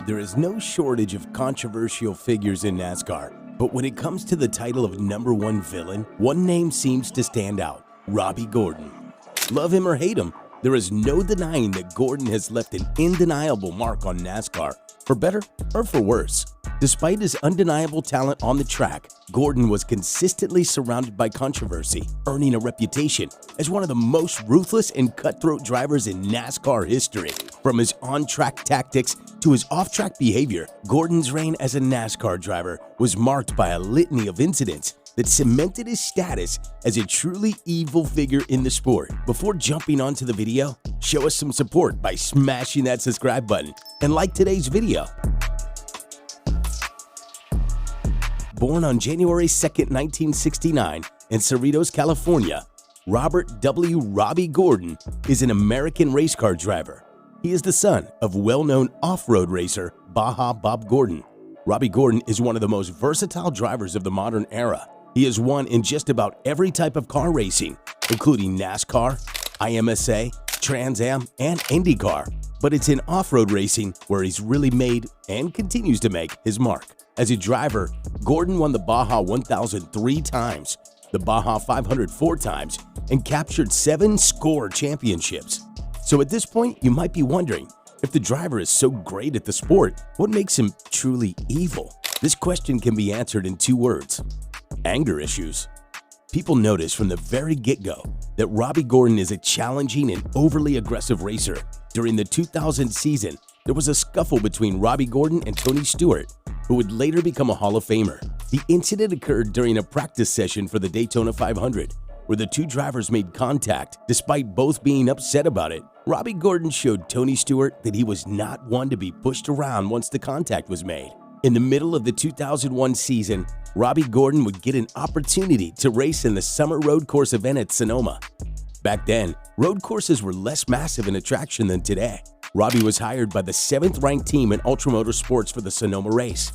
There is no shortage of controversial figures in NASCAR, but when it comes to the title of #1 villain, one name seems to stand out: Robbie Gordon. Love him or hate him, there is no denying that Gordon has left an undeniable mark on NASCAR, for better or for worse. Despite his undeniable talent on the track, Gordon was consistently surrounded by controversy, earning a reputation as one of the most ruthless and cutthroat drivers in NASCAR history. From his on-track tactics to his off-track behavior, Gordon's reign as a NASCAR driver was marked by a litany of incidents that cemented his status as a truly evil figure in the sport. Before jumping onto the video, show us some support by smashing that subscribe button and like today's video. Born on January 2nd, 1969 in Cerritos, California, Robert W. Robbie Gordon is an American race car driver. He is the son of well-known off-road racer Baja Bob Gordon. Robbie Gordon is one of the most versatile drivers of the modern era. He has won in just about every type of car racing, including NASCAR, IMSA, Trans Am, and IndyCar. But it's in off-road racing where he's really made and continues to make his mark. As a driver, Gordon won the Baja 1000 3 times, the Baja 500 4 times, and captured 7 score championships. So at this point, you might be wondering, if the driver is so great at the sport, what makes him truly evil? This question can be answered in 2 words: anger issues. People notice from the very get-go that Robbie Gordon is a challenging and overly aggressive racer. During the 2000 season, there was a scuffle between Robbie Gordon and Tony Stewart, who would later become a Hall of Famer. The incident occurred during a practice session for the Daytona 500, where the 2 drivers made contact. Despite both being upset about it, Robbie Gordon showed Tony Stewart that he was not one to be pushed around once the contact was made. In the middle of the 2001 season, Robbie Gordon would get an opportunity to race in the summer road course event at Sonoma. Back then, road courses were less massive in attraction than today. Robbie was hired by the 7th-ranked team in Ultra Motorsports for the Sonoma race.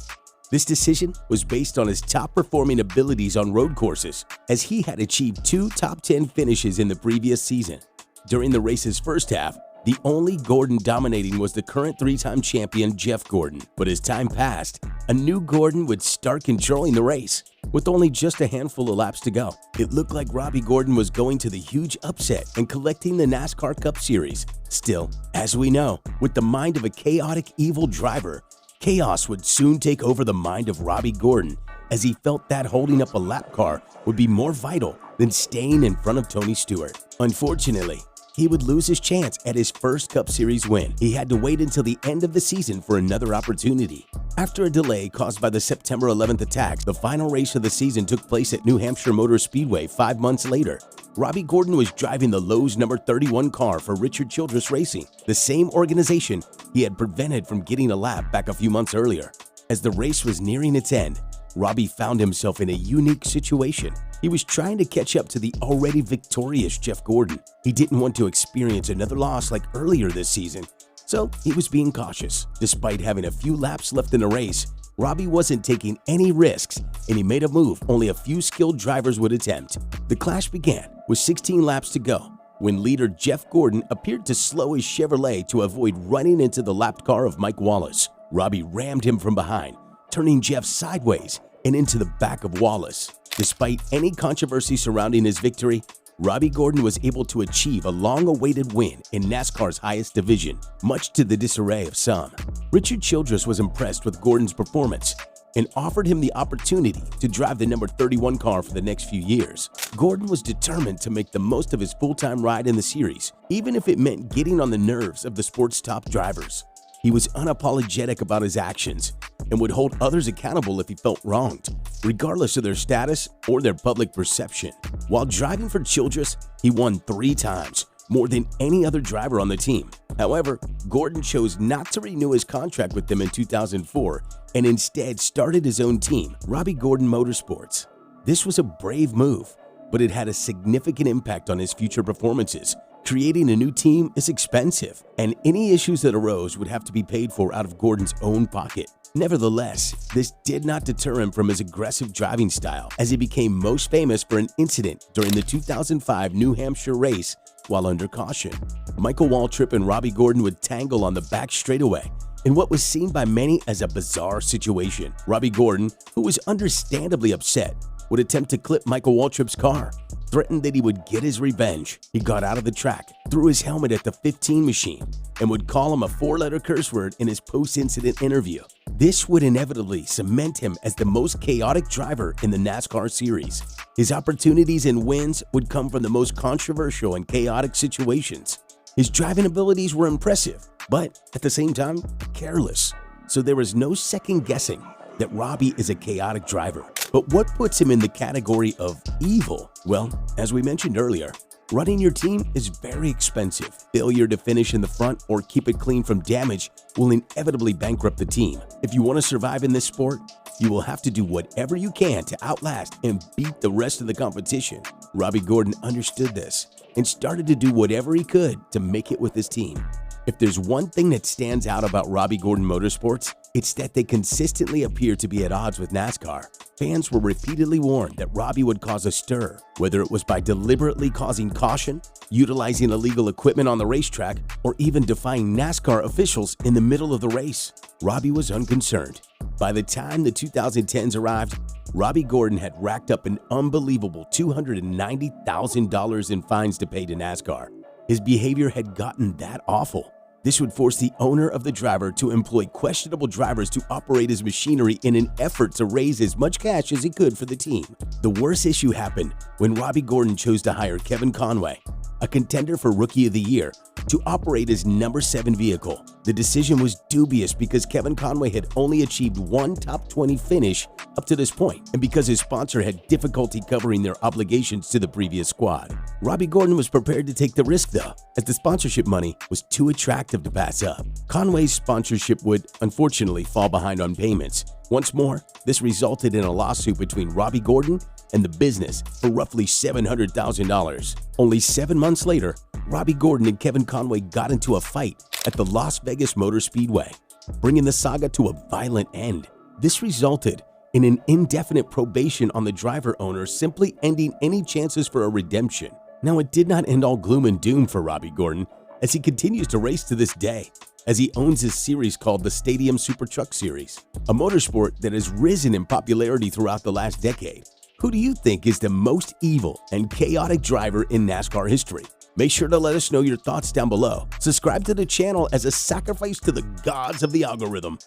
This decision was based on his top-performing abilities on road courses, as he had achieved 2 top 10 finishes in the previous season. During the race's first half, the only Gordon dominating was the current 3-time champion Jeff Gordon. But as time passed, a new Gordon would start controlling the race. With only just a handful of laps to go, it looked like Robbie Gordon was going to the huge upset and collecting the NASCAR Cup Series. Still, as we know, with the mind of a chaotic, evil driver, chaos would soon take over the mind of Robbie Gordon, as he felt that holding up a lap car would be more vital than staying in front of Tony Stewart. Unfortunately, he would lose his chance at his first Cup Series win. He had to wait until the end of the season for another opportunity. After a delay caused by the September 11th attacks, the final race of the season took place at New Hampshire Motor Speedway 5 months later. Robbie Gordon was driving the Lowe's number 31 car for Richard Childress Racing, the same organization he had prevented from getting a lap back a few months earlier. As the race was nearing its end, Robbie found himself in a unique situation. He was trying to catch up to the already victorious Jeff Gordon. He didn't want to experience another loss like earlier this season, so he was being cautious. Despite having a few laps left in the race, Robbie wasn't taking any risks, and he made a move only a few skilled drivers would attempt. The clash began with 16 laps to go, when leader Jeff Gordon appeared to slow his Chevrolet to avoid running into the lapped car of Mike Wallace. Robbie rammed him from behind, turning Jeff sideways and into the back of Wallace. Despite any controversy surrounding his victory, Robbie Gordon was able to achieve a long-awaited win in NASCAR's highest division, much to the disarray of some. Richard Childress was impressed with Gordon's performance and offered him the opportunity to drive the number 31 car for the next few years. Gordon was determined to make the most of his full-time ride in the series, even if it meant getting on the nerves of the sport's top drivers. He was unapologetic about his actions and would hold others accountable if he felt wronged, regardless of their status or their public perception. While driving for Childress, he won 3 times, more than any other driver on the team. However, Gordon chose not to renew his contract with them in 2004 and instead started his own team, Robbie Gordon Motorsports. This was a brave move, but it had a significant impact on his future performances. Creating a new team is expensive, and any issues that arose would have to be paid for out of Gordon's own pocket. Nevertheless, this did not deter him from his aggressive driving style, as he became most famous for an incident during the 2005 New Hampshire race while under caution. Michael Waltrip and Robbie Gordon would tangle on the back straightaway, In what was seen by many as a bizarre situation, Robbie Gordon, who was understandably upset, would attempt to clip Michael Waltrip's car, threatened that he would get his revenge. He got out of the track, threw his helmet at the 15 machine, and would call him a 4-letter curse word in his post-incident interview. This would inevitably cement him as the most chaotic driver in the NASCAR series. His opportunities and wins would come from the most controversial and chaotic situations. His driving abilities were impressive, but at the same time, careless. So there was no second guessing that Robbie is a chaotic driver. But what puts him in the category of evil? Well, as we mentioned earlier, running your team is very expensive. Failure to finish in the front or keep it clean from damage will inevitably bankrupt the team. If you want to survive in this sport, you will have to do whatever you can to outlast and beat the rest of the competition. Robbie Gordon understood this and started to do whatever he could to make it with his team. If there's one thing that stands out about Robbie Gordon Motorsports, it's that they consistently appear to be at odds with NASCAR. Fans were repeatedly warned that Robbie would cause a stir, whether it was by deliberately causing caution, utilizing illegal equipment on the racetrack, or even defying NASCAR officials in the middle of the race. Robbie was unconcerned. By the time the 2010s arrived, Robbie Gordon had racked up an unbelievable $290,000 in fines to pay to NASCAR. His behavior had gotten that awful. This would force the owner of the driver to employ questionable drivers to operate his machinery in an effort to raise as much cash as he could for the team. The worst issue happened when Robbie Gordon chose to hire Kevin Conway, a contender for Rookie of the Year, to operate his number 7 vehicle. The decision was dubious because Kevin Conway had only achieved one top 20 finish up to this point, and because his sponsor had difficulty covering their obligations to the previous squad. Robbie Gordon was prepared to take the risk though, as the sponsorship money was too attractive to pass up. Conway's sponsorship would unfortunately fall behind on payments. Once more, this resulted in a lawsuit between Robbie Gordon and the business for roughly $700,000. Only 7 months later, Robbie Gordon and Kevin Conway got into a fight at the Las Vegas Motor Speedway, bringing the saga to a violent end. This resulted in an indefinite probation on the driver owner, simply ending any chances for a redemption. Now, it did not end all gloom and doom for Robbie Gordon, as he continues to race to this day, as he owns his series called the Stadium Super Truck Series, a motorsport that has risen in popularity throughout the last decade. Who do you think is the most evil and chaotic driver in NASCAR history? Make sure to let us know your thoughts down below. Subscribe to the channel as a sacrifice to the gods of the algorithm.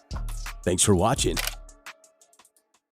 Thanks for watching.